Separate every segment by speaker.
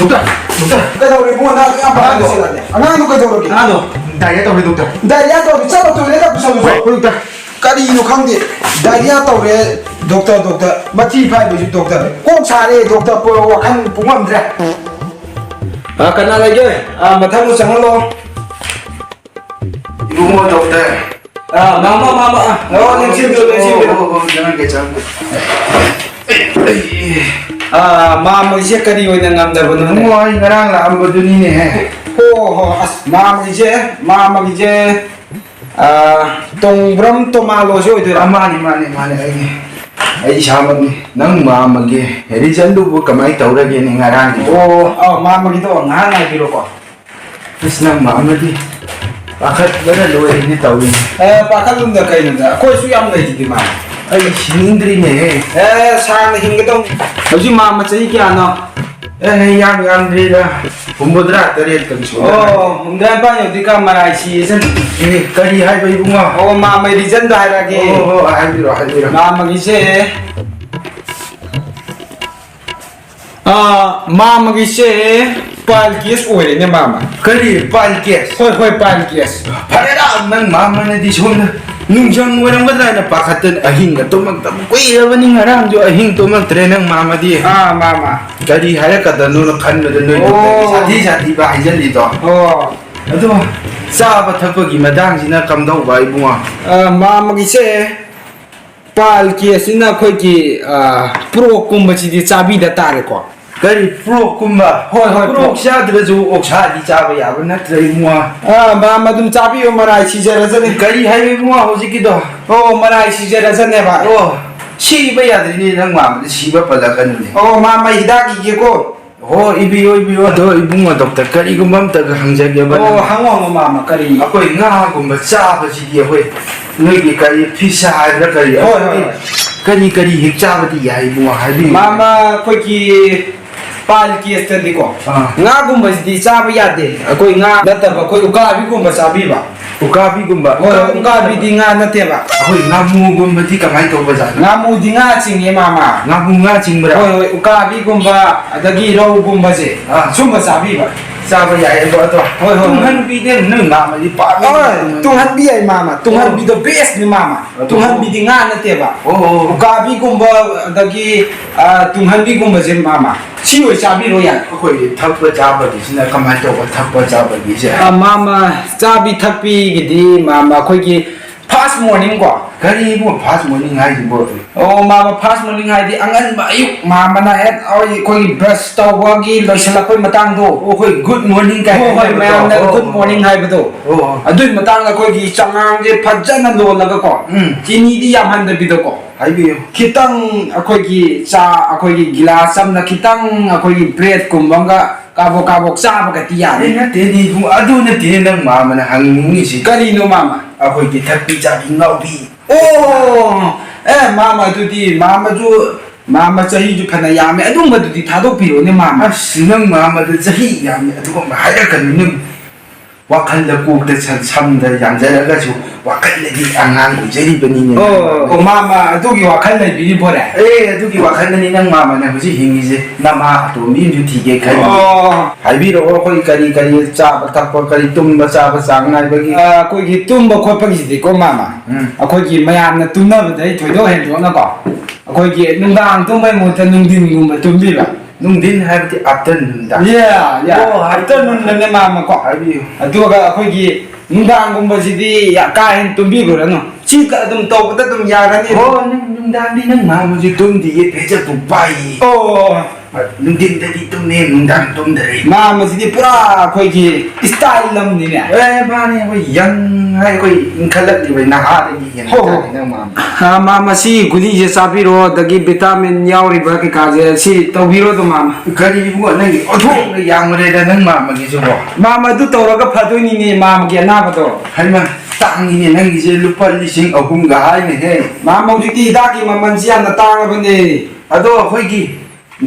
Speaker 1: 그래도 뭐나 그냥 바라는 시간에 안 하는 거죠
Speaker 2: 하나도 다이어트 우리 독터
Speaker 1: 다이아 또 미쳐도 또 내가 부셔도
Speaker 2: 독터
Speaker 1: 까리노 강데 다이아 또래 독터 마티 파이브 독터 꼭 잘해 독터 뭐 한 봉함들 아 끝나게 아 마탕도 장을로
Speaker 2: 이거 독터
Speaker 1: 아 마마 냉심도
Speaker 2: jangan kecam
Speaker 1: 아 마음 이제 까리 오는 남자분은
Speaker 2: semua ngarang lah ambo dunia ni
Speaker 1: 호 마음 이제 아 동브럼 또 말로죠 이들
Speaker 2: mani lagi ai sama ni nang mama ge rizal lu bu kamai taura ge ni ngarang
Speaker 1: 오 마음 이도 나나 비로고
Speaker 2: terus nang mama di pakat bana lo ini tauri
Speaker 1: pakalunda kainunda koi su yam nei di ma
Speaker 2: ai sinindri ne
Speaker 1: sang hingdong hoji ma chai kya no
Speaker 2: yang dira pumbodra tare kan su
Speaker 1: umdan pa yo dika marai si sen
Speaker 2: kari hai bai bunga
Speaker 1: ma mai reason da ra ge
Speaker 2: hai
Speaker 1: ma ma gi se ma ma gi se pal kies oi ne ma
Speaker 2: kari palkes
Speaker 1: hoi pal kies
Speaker 2: parera nang mama na di son nungjang walang na pakatan ahing to magtam koi abani ngarang jo ahing to mag nang mama di
Speaker 1: mama
Speaker 2: kari haya kada no kan no no sati ba hajan di to ado sa ba thapagi madang sina kamdau bai bunga
Speaker 1: mama gi se pal kies ina khoi ki pro kum chi di chabi da tare ko
Speaker 2: kari pro kumba pro sha dra jo oksha di cha ba ya ba na trai mua
Speaker 1: mama dum chabi o marai si jara jane
Speaker 2: kari hai bunga hoji ki do
Speaker 1: marai si jara jane ba
Speaker 2: si ba ya dri ni nang mama si ba pala kan ni
Speaker 1: mama hidak ki ko
Speaker 2: ibio do ibunga doktor kari gumam ta hangja ge ba
Speaker 1: hangwa mama kari
Speaker 2: akoi nga gumba cha ba si di hoi noi ki kari pisa ha dra kari hik cha ba di ya ibunga habi
Speaker 1: mama koi ki pal ki estandi ko nga gumba di cha ba ya de koi nga data ba koi uka bi gumba cha bi ba
Speaker 2: ukabi gumba
Speaker 1: uka bi di nga na te ba
Speaker 2: akoi nga mu gumba di kamai to ba
Speaker 1: nga mu di nga ching ye mama
Speaker 2: nga mu nga ching bra
Speaker 1: uka bi gumba adagi ro gumba je sumba cha bi ba
Speaker 2: cha ba ya ba to tung han bi de nang mama di pa
Speaker 1: tung han bi ai mama tung han bi the best ni mama tung han bi di nga na te ba uka bi gumba adagi tung han bi gumba je mama si oi cha bi ro ya
Speaker 2: akoi thap ba cha ba di sina kamai to ba thap ba cha ba di je
Speaker 1: mama cha bi thap pi gi di mama khoi gi fast morning ko
Speaker 2: kari mo fast morning hai ji bo
Speaker 1: mama fast morning hai di angan ba ayuk mama na et oi khoi brush to wa gi loisala khoi matang do
Speaker 2: khoi good morning kai
Speaker 1: ma'am na good morning hai ba do adui matang na khoi gi changang je phajana lo la ko chini di yam han da bi do ko
Speaker 2: hai bi
Speaker 1: kitang khoi gi cha khoi gi glass am na kitang khoi gi bread kum banga kabok cha ba ka ti ya
Speaker 2: na te ni bu adu na te nang mama na hang ni si
Speaker 1: kali no mama
Speaker 2: akoi ki thappi cha bi ngau bi
Speaker 1: mama du di mama ju mama chahi ju phana ya me adum ba du di thadok pi ro ne mama
Speaker 2: sinang mama de chahi ya me adu ma ha ya kan nim wakal da ku de sam da yang ja ga chu wakal le di angang ku jeri bani ne
Speaker 1: mama adu gi wakal le bi bo re
Speaker 2: adu gi wakal ni nang mama na ji hingi je na ma to mi ju ti ge kai hai bi ro ko kari cha ba tak ko kari tum ba cha ba sang nai ba gi
Speaker 1: ko gi tum ba ko pa gi di ko mama ko gi mayam na tum na ba dai thoi do hen do na ko ko gi nung dang tum bai mo ta nung din ngum ba tum bi ba
Speaker 2: nung din hai ti afternoon da
Speaker 1: afternoon na ne mama ko
Speaker 2: hai bi
Speaker 1: adu ga ko gi nung dang gum ba ji di ya ka hen tum bi go ra no chi ka dum to ba dum ya ra ni
Speaker 2: nung dang di nang mama ji tum di ye pe cha tu pai nung din da di tum ne nung dang tum da re
Speaker 1: mama ji di pura ko gi style lam ni ne
Speaker 2: ba ne ko yang hai ko khalak di bai na ha di ye nang mama
Speaker 1: mama si guli je sabi ro dagi vitamin yaw ri ba ke ka je si to bi ro to mama
Speaker 2: kari bu na gi otho yang re da nang mama gi jo
Speaker 1: mama du to ro ga phadoi ni ni mama gi na ba to
Speaker 2: hai ma tang ni nang gi je lupa lising ahum ga hai ne he
Speaker 1: mama ji ti da gi maman ji na tang ba ni
Speaker 2: ado khoi gi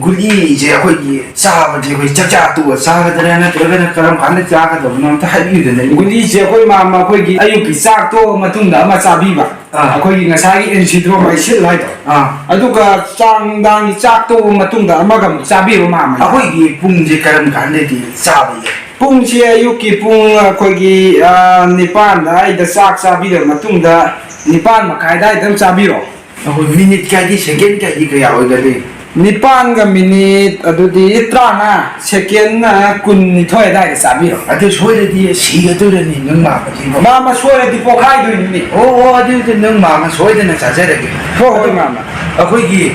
Speaker 2: ꯒꯨꯂꯤꯁꯦ ꯑꯩꯈꯣꯏꯒꯤ ꯆꯥꯕꯁꯦ ꯑꯩꯈꯣꯏ ꯆꯥꯛꯆꯥ ꯇꯣꯛꯑ ꯆꯥꯒꯗ꯭ꯔꯥ ꯅꯠꯇ꯭ꯔꯒꯅ ꯀꯔꯝ ꯀꯥꯟꯗ ꯆꯥꯒꯗꯕꯅꯣ ꯑꯝꯇ ꯍꯥꯏꯕꯤꯌꯨꯗꯅ
Speaker 1: ꯒꯨꯂꯤꯁꯦ ꯑꯩꯈꯣꯏ ꯃꯥꯃ ꯑꯩꯈꯣꯏꯒꯤ ꯑꯌꯨꯛꯀꯤ ꯆꯥꯛ ꯇꯣꯛꯑ ꯃꯇꯨꯡꯗ ꯑꯃ ꯆꯥꯕꯤꯕ ꯑꯩꯈꯣꯏꯒꯤ ꯉꯁꯥꯏꯒꯤ ꯑꯦꯟꯁꯤꯗ꯭ꯔꯣꯃꯥꯏꯁꯤꯟ ꯍꯥꯏꯗꯣ ꯑꯗꯨꯒ ꯅꯨꯡꯗꯥꯡꯒꯤ ꯆꯥꯛ ꯇꯣꯛꯑ ꯃꯇꯨꯡꯗ ꯑꯃꯒ ꯑꯃꯨꯛ ꯆꯥꯕꯤꯕ ꯃꯥꯃ
Speaker 2: ꯑꯩꯈꯣꯏꯒꯤ ꯄꯨꯡꯁꯦ ꯀꯔꯝ ꯀꯥꯟꯗꯗꯤ ꯆꯥꯕ ꯌꯥꯏ
Speaker 1: ꯄꯨꯡꯁꯤ ꯑꯌꯨꯛꯀꯤ ꯄꯨꯡ ꯑꯩꯈꯣꯏꯒꯤ 9 ꯑꯩꯗ ꯆꯥꯛ ꯆꯥꯕꯤꯔꯕ ꯃꯇꯨꯡꯗ 9:30 ꯑꯗꯨꯋꯥꯏꯗ ꯆꯥꯕꯤꯔꯣ
Speaker 2: ꯑꯩꯈꯣꯏ ꯃꯤꯅꯤꯠ ꯀꯌꯥꯗꯤ ꯁꯦꯀꯦꯟ ꯀꯌꯥꯗꯤ ꯀꯌꯥ ꯑꯣꯏꯒꯅꯤ
Speaker 1: 9ꯒ ꯃꯤꯅꯤꯠ ꯑꯗꯨꯗꯤ 30 ꯁꯦꯀꯦꯟꯅ 12 ꯑꯗꯨꯋꯥꯏꯗ ꯆꯥꯕꯤꯔꯣ
Speaker 2: ꯑꯗꯨ ꯁꯣꯏꯔꯗꯤ ꯁꯤꯒꯗꯧꯔꯅꯤ ꯅꯪ ꯃꯥꯃꯁꯤꯕꯣ
Speaker 1: ꯃꯥꯃ ꯁꯣꯏꯔꯗꯤ ꯄꯣꯛꯈꯥꯏꯗꯣꯏꯅꯤ
Speaker 2: ꯑꯣ ꯑꯗꯨꯗꯤ ꯅꯪ ꯃꯥꯃ ꯁꯣꯏꯗꯅ ꯆꯥꯖꯔꯒꯦ
Speaker 1: ꯍꯣꯏ ꯃꯥꯃ
Speaker 2: ꯑꯩꯈꯣꯏꯒꯤ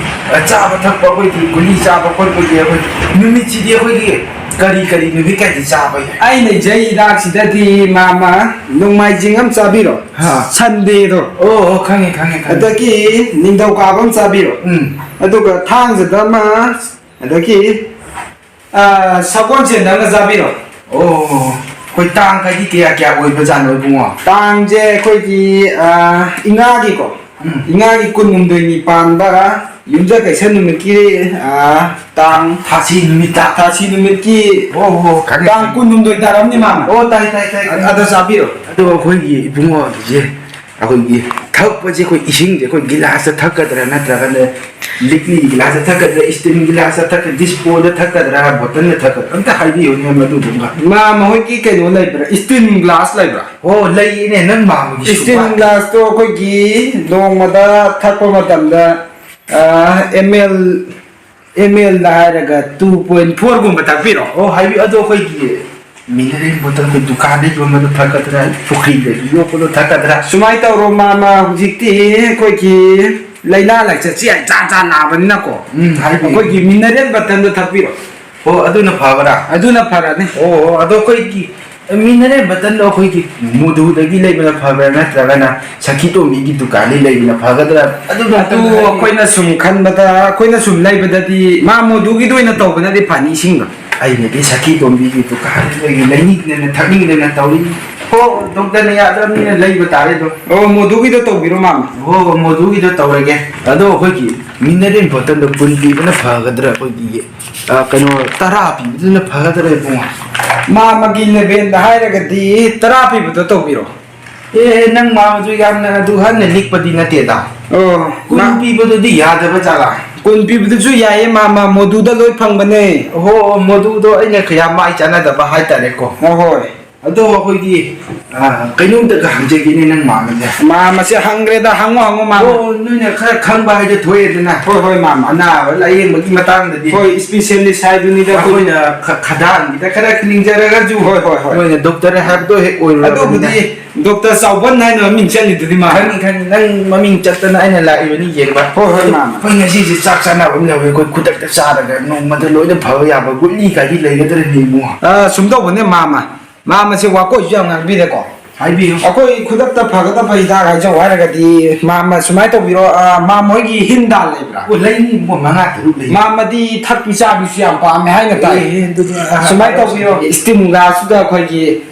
Speaker 2: ꯆꯥꯕ ꯊꯛꯄ ꯑꯩꯈꯣꯏꯒꯤ ꯒꯨꯂꯤ ꯆꯥꯕ ꯈꯣꯠꯄꯒꯤ ꯑꯩꯈꯣꯏ ꯅꯨꯃꯤꯠꯁꯤꯗꯤ ꯑꯩꯈꯣꯏꯒꯤ ꯀꯔꯤ ꯅꯨꯃꯤꯠ ꯀꯥꯏꯗꯤ ꯆꯥꯕ ꯌꯥꯏ
Speaker 1: ꯑꯩꯅ ꯏꯖꯩ ꯍꯤꯗꯥꯛꯁꯤꯗꯗꯤ ꯃꯥꯃ ꯅꯣꯡꯃꯥꯏꯖꯤꯡ ꯑꯃ ꯆꯥꯕꯤꯔꯣ ꯁꯟꯗꯦꯗꯣ
Speaker 2: ꯑꯣ ꯈꯪꯉꯦ
Speaker 1: ꯑꯗꯒꯤ ꯅꯤꯡꯊꯧꯀꯥꯕ ꯑꯃ ꯆꯥꯕꯤꯔꯣ ꯑꯗꯨꯒ ꯊꯥꯡꯖꯗ ꯑꯃ ꯑꯗꯒꯤ ꯁꯒꯣꯜꯁꯦꯟꯗ ꯑꯃ ꯆꯥꯕꯤꯔꯣ
Speaker 2: ꯑꯣ ꯑꯩꯈꯣꯏ ꯇꯥꯡ ꯀꯥꯏꯗꯤ ꯀꯌꯥ ꯑꯣꯏꯕꯖꯥꯠꯅꯣ ꯏꯕꯨꯡꯉꯣ
Speaker 1: ꯇꯥꯡꯁꯦ ꯑꯩꯈꯣꯏꯒꯤ ꯏꯉꯥꯒꯤꯀꯣ ꯏꯉꯥꯒꯤ 18ꯅꯤ ꯄꯥꯟꯕ ꯌꯨꯝꯖꯀꯩꯁ ꯅꯨꯃꯤꯠꯀꯤ ꯇꯥꯡ
Speaker 2: ꯊꯥꯁꯤ ꯅꯨꯃꯤꯠꯇ
Speaker 1: ꯊꯥꯁꯤ ꯅꯨꯃꯤꯠꯀꯤ
Speaker 2: ꯈꯪꯉꯦ
Speaker 1: ꯇꯥꯡ 18 ꯇꯥꯔꯝꯅꯤ ꯃꯥꯃ
Speaker 2: ꯑꯣ ꯇꯥꯏ
Speaker 1: ꯑꯗ ꯆꯥꯕꯤꯔꯣ
Speaker 2: ꯑꯗꯣ ꯑꯩꯈꯣꯏꯒꯤ ꯏꯕꯨꯡꯉꯣꯁꯦ ꯑꯩꯈꯣꯏꯒꯤ ꯊꯛꯄꯁꯦ ꯑꯩꯈꯣꯏ ꯏꯁꯤꯡꯁꯦ ꯑꯩꯈꯣꯏ ꯒꯤꯂꯥꯁꯇ ꯊꯛꯀꯗ꯭ꯔꯥ ꯅꯠꯇ꯭ꯔꯒꯅ ꯂꯤꯛꯂꯤ ꯒꯤꯂꯥꯁꯇ ꯊꯛꯀꯗ꯭ꯔꯥ ꯏꯁꯇꯤꯜ ꯒꯤꯂꯥꯁꯇ ꯊꯛꯀꯗ꯭ꯔꯥ ꯗꯤꯁꯄꯣꯗ ꯊꯛꯀꯗ꯭ꯔꯥ ꯕꯣꯇꯜꯗ ꯊꯛꯀꯗ꯭ꯔꯥ ꯑꯝꯇ ꯍꯥꯏꯕꯤꯌꯨꯅꯦ ꯃꯗꯨꯗꯨꯒ
Speaker 1: ꯃꯥꯃ ꯍꯣꯏꯒꯤ ꯀꯩꯅꯣ ꯂꯩꯕ꯭ꯔꯥ ꯏꯁꯇꯤꯜ ꯒ꯭ꯂꯥꯁ ꯂꯩꯕ꯭ꯔꯥ
Speaker 2: ꯑꯣ ꯂꯩꯌꯦꯅꯦ ꯅꯪ ꯃꯥꯃꯒꯤ
Speaker 1: ꯏꯁꯇꯤꯜ ꯒ꯭ꯂꯥꯁꯇꯣ ꯑꯩꯈꯣꯏꯒꯤ ꯅꯣꯡꯃꯗ ꯊꯛꯄ ꯃꯇꯝꯗ ml ꯗ ꯍꯥꯏꯔꯒ 2.4 ꯊꯛꯄꯤꯔꯣ
Speaker 2: ꯑꯣ ꯍꯥꯏꯕꯤ ꯑꯗꯣ ꯑꯩꯈꯣꯏꯒꯤ ꯃꯤꯅꯔꯦꯜ ꯕꯣꯇꯜ ꯑꯩꯈꯣꯏ ꯗꯨꯀꯥꯟꯗ ꯌꯣꯟꯕꯗꯣ ꯊꯛꯀꯗ꯭ꯔꯥ ꯄꯨꯈ꯭ꯔꯤꯗꯒꯤ ꯌꯣꯛꯄꯗꯣ ꯊꯛꯀꯗ꯭ꯔꯥ
Speaker 1: ꯁꯨꯃꯥꯏꯅ ꯇꯧꯔꯣ ꯃꯥꯃ ꯍꯧꯖꯤꯛꯇꯤ ꯑꯩꯈꯣꯏꯒꯤ ꯂꯥꯏꯅꯥ ꯂꯥꯏꯆꯠꯁꯤ ꯖꯥꯠ ꯅꯥꯕꯅꯤꯅꯀꯣ ꯑꯩꯈꯣꯏꯒꯤ ꯃꯤꯅꯔꯦꯜ ꯕꯇꯜꯗꯣ ꯊꯛꯄꯤꯔꯣ
Speaker 2: ꯑꯣ ꯑꯗꯨꯅ ꯐꯕ꯭ꯔꯥ
Speaker 1: ꯑꯗꯨꯅ ꯐꯔꯅꯤ
Speaker 2: ꯑꯣ ꯑꯗꯣ ꯑꯩꯈꯣꯏꯒꯤ ꯃꯤꯅꯔꯦꯜ ꯕꯇꯜꯗꯣ ꯑꯩꯈꯣꯏꯒꯤ ꯃꯨꯗꯨꯗꯒꯤ ꯂꯩꯕꯅ ꯐꯕ꯭ꯔꯥ ꯅꯠꯇ꯭ꯔꯒꯅ ꯁꯈꯤꯇꯣꯝꯕꯤꯒꯤ ꯗꯨꯀꯥꯟꯗꯒꯤ ꯂꯩꯕꯅ ꯐꯒꯗ꯭ꯔꯥ
Speaker 1: ꯑꯗꯨ ꯑꯩꯈꯣꯏꯅ ꯁꯨꯝ ꯈꯟꯕꯗ ꯑꯩꯈꯣꯏꯅ ꯁꯨꯝ ꯂꯩꯕꯗꯗꯤ ꯃꯥ ꯃꯨꯗꯨꯒꯤꯗ ꯑꯣꯏꯅ ꯇꯧꯕꯅꯗꯤ ꯐꯅꯤ ꯏꯁꯤꯡꯗꯣ
Speaker 2: ꯑꯩꯅꯗꯤ ꯁꯈꯤꯇꯣꯝꯕꯤꯒꯤ ꯗꯨꯀꯥꯟꯗꯒꯤ ꯂꯩꯅꯤꯡꯗꯅ ꯊꯛꯅꯤꯡꯗꯅ ꯇꯧꯔꯤ ꯍꯣ ꯗꯣꯛꯇꯔꯅ ꯌꯥꯗ꯭ꯔꯕꯅꯤꯅ ꯂꯩꯕ ꯇꯥꯔꯦꯗꯣ
Speaker 1: ꯑꯣ ꯃꯨꯗꯨꯒꯤꯗꯣ ꯇꯧꯕꯤꯔꯣ ꯃꯥꯃ
Speaker 2: ꯍꯣ ꯃꯗꯨꯒꯤꯗꯣ ꯇꯧꯔꯒꯦ ꯑꯗꯣ ꯑꯩꯈꯣꯏꯒꯤ ꯃꯤꯅꯔꯦꯜ ꯕꯣꯇꯜꯗꯣ 10 ꯄꯤꯕꯅ ꯐꯒꯗ꯭ꯔꯥ ꯑꯩꯈꯣꯏꯒꯤ ꯀꯩꯅೋ 10 ꯄꯤꯕꯗꯨꯅ ꯐꯒꯗ꯭ꯔꯥ ꯏꯕꯨꯡꯉꯣ
Speaker 1: ꯃꯥꯃꯒꯤ ꯂꯦꯚꯦꯜꯗ ꯍꯥꯏꯔꯒꯗꯤ 10 ꯄꯤꯕꯗꯣ ꯇꯧꯕꯤꯔꯣ
Speaker 2: ꯅꯪ ꯃꯥꯃꯁꯨ ꯌꯥꯝꯅ ꯑꯗꯨ ꯍꯟꯅ ꯂꯤꯛꯄꯗꯤ ꯅꯠꯇꯦꯗ
Speaker 1: ꯑꯣ
Speaker 2: 10 ꯄꯤꯕꯗꯨꯗꯤ ꯌꯥꯗꯕ ꯖꯥꯠꯂꯥ
Speaker 1: 10 ꯄꯤꯕꯗꯨꯁꯨ ꯌꯥꯏꯌꯦ ꯃꯥꯃ ꯃꯣꯗꯨꯗ ꯂꯣꯏ ꯐꯪꯕꯅꯦ
Speaker 2: ꯍꯣ ꯃꯗꯨꯗꯣ ꯑꯩꯅ ꯀꯌꯥ ꯃꯥꯏ ꯆꯥꯟꯅꯗꯕ ꯍꯥꯏꯇꯥꯔꯦꯀꯣ
Speaker 1: ꯍꯣꯏ
Speaker 2: ꯑꯗꯣ ꯑꯩꯈꯣꯏꯒꯤ ꯀꯩꯅꯣꯝꯇꯒ ꯍꯪꯖꯒꯦꯅꯦ ꯅꯪ ꯃꯥꯃꯁꯦ
Speaker 1: ꯃꯥꯃꯁꯦ ꯍꯪꯈ꯭ꯔꯦꯗ ꯍꯪꯉꯣ ꯃꯥꯃ
Speaker 2: ꯑꯣ ꯅꯣꯏꯅ ꯈꯔ ꯈꯪꯕ ꯍꯥꯏꯗꯣ ꯊꯣꯛꯑꯦꯗꯅ
Speaker 1: ꯍꯣꯏ ꯃꯥꯃ
Speaker 2: ꯑꯅꯥꯕ ꯂꯥꯏꯌꯦꯡꯕꯒꯤ ꯃꯇꯥꯡꯗꯗꯤ
Speaker 1: ꯍꯣꯏ ꯏꯁꯄꯤꯁꯦꯂꯤꯁ ꯍꯥꯏꯗꯨꯅꯤꯗ
Speaker 2: ꯑꯩꯈꯣꯏꯅ ꯈꯗꯥꯡꯒꯤꯗ ꯈꯔ ꯅꯤꯡꯖꯔꯒꯁꯨ
Speaker 1: ꯍꯣꯏ
Speaker 2: ꯅꯣꯏꯅ ꯗꯣꯛꯇꯔ ꯍꯥꯏꯕꯗꯣ ꯍꯦꯛ ꯑꯣꯏꯔꯨꯔꯕꯅꯤꯅ
Speaker 1: ꯑꯗꯨꯕꯨꯗꯤ ꯗꯣꯛꯇꯔ ꯆꯥꯎꯕꯟ ꯍꯥꯏꯅ ꯃꯃꯤꯡ ꯆꯠꯂꯤꯗꯨꯗꯤ ꯃꯥ
Speaker 2: ꯈꯪꯉꯤ ꯅꯪ ꯃꯃꯤꯡ ꯆꯠꯇꯅ ꯑꯩꯅ ꯂꯥꯛꯏꯕꯅꯤ ꯌꯦꯡꯕ
Speaker 1: ꯍꯣꯏ ꯃꯥꯃ
Speaker 2: ꯑꯩꯈꯣꯏ ꯉꯁꯤꯁꯦ ꯆꯥꯛ ꯆꯥꯅꯕ ꯑꯃ ꯌꯧꯋꯦ ꯑꯩꯈꯣꯏ ꯈꯨꯗꯛꯇ ꯆꯥꯔꯒ ꯅꯣꯡꯃꯗ ꯂꯣꯏꯅ ꯐꯕ ꯌꯥꯕ ꯒꯨꯂꯤ ꯀꯥꯏꯗꯤ ꯂꯩꯒꯗ꯭ꯔꯅꯤ ꯏꯕꯨꯡꯉꯣ
Speaker 1: ꯁꯨꯝ ꯇꯧꯕꯅꯦ ꯃꯥꯃꯁꯦ ꯋꯥꯀꯣꯏꯁꯨ ꯌꯥꯝ ꯉꯥꯡꯕꯤꯔꯦꯀꯣ
Speaker 2: ꯍꯥꯏꯕꯤꯌꯨ
Speaker 1: ꯑꯩꯈꯣꯏ ꯈꯨꯗꯛꯇ ꯐꯒꯗꯕ ꯍꯤꯗꯥꯛ ꯍꯥꯏꯖꯧ ꯍꯥꯏꯔꯒꯗꯤ ꯃꯥꯃ ꯁꯨꯃꯥꯏꯅ ꯇꯧꯕꯤꯔꯣ ꯃꯥꯃ ꯍꯣꯏꯒꯤ ꯍꯤꯟꯗꯥꯜ ꯂꯩꯕ꯭ꯔꯥ
Speaker 2: ꯂꯩꯅꯤ ꯏꯕꯨꯡꯉꯣ 5-6 ꯂꯩ
Speaker 1: ꯃꯥꯃꯗꯤ ꯊꯛꯄꯤ ꯆꯥꯕꯤꯁꯨ ꯌꯥꯝ ꯄꯥꯝꯃꯦ ꯍꯥꯏꯅ ꯇꯥꯏ ꯁꯨꯃꯥꯏꯅ ꯇꯧꯕꯤꯔꯣ ꯏꯁꯇꯤꯝ ꯒ꯭ꯂꯥꯁꯇꯨꯗ ꯑꯩꯈꯣꯏꯒꯤ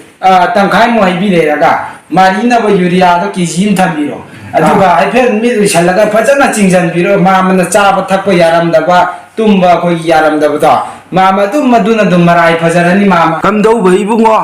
Speaker 1: ꯇꯪꯈꯥꯏꯃꯨꯛ ꯍꯩꯕꯤꯔꯦꯔꯒ ꯃꯥꯔꯤꯅꯕ ꯌꯨꯔꯤꯌꯥꯗꯣ KG ꯑꯃ ꯊꯝꯕꯤꯔꯣ ꯑꯗꯨꯒ ꯍꯥꯏꯐꯦꯠ ꯃꯤꯠ ꯎꯏꯁꯜꯂꯒ ꯐꯖꯅ ꯆꯤꯡꯁꯤꯟꯕꯤꯔꯣ ꯃꯥꯃꯅ ꯆꯥꯕ ꯊꯛꯄ ꯌꯥꯔꯝꯗꯕ ꯇꯨꯝꯕ ꯑꯩꯈꯣꯏꯒꯤ ꯌꯥꯔꯝꯗꯕꯗꯣ ꯃꯥꯃ ꯑꯗꯨꯝ ꯃꯗꯨꯅ ꯑꯗꯨꯝ ꯃꯔꯥꯏ ꯐꯖꯔꯅꯤ ꯃꯥꯃ
Speaker 2: ꯀꯝꯗꯧꯕ ꯏꯕꯨꯡꯉꯣ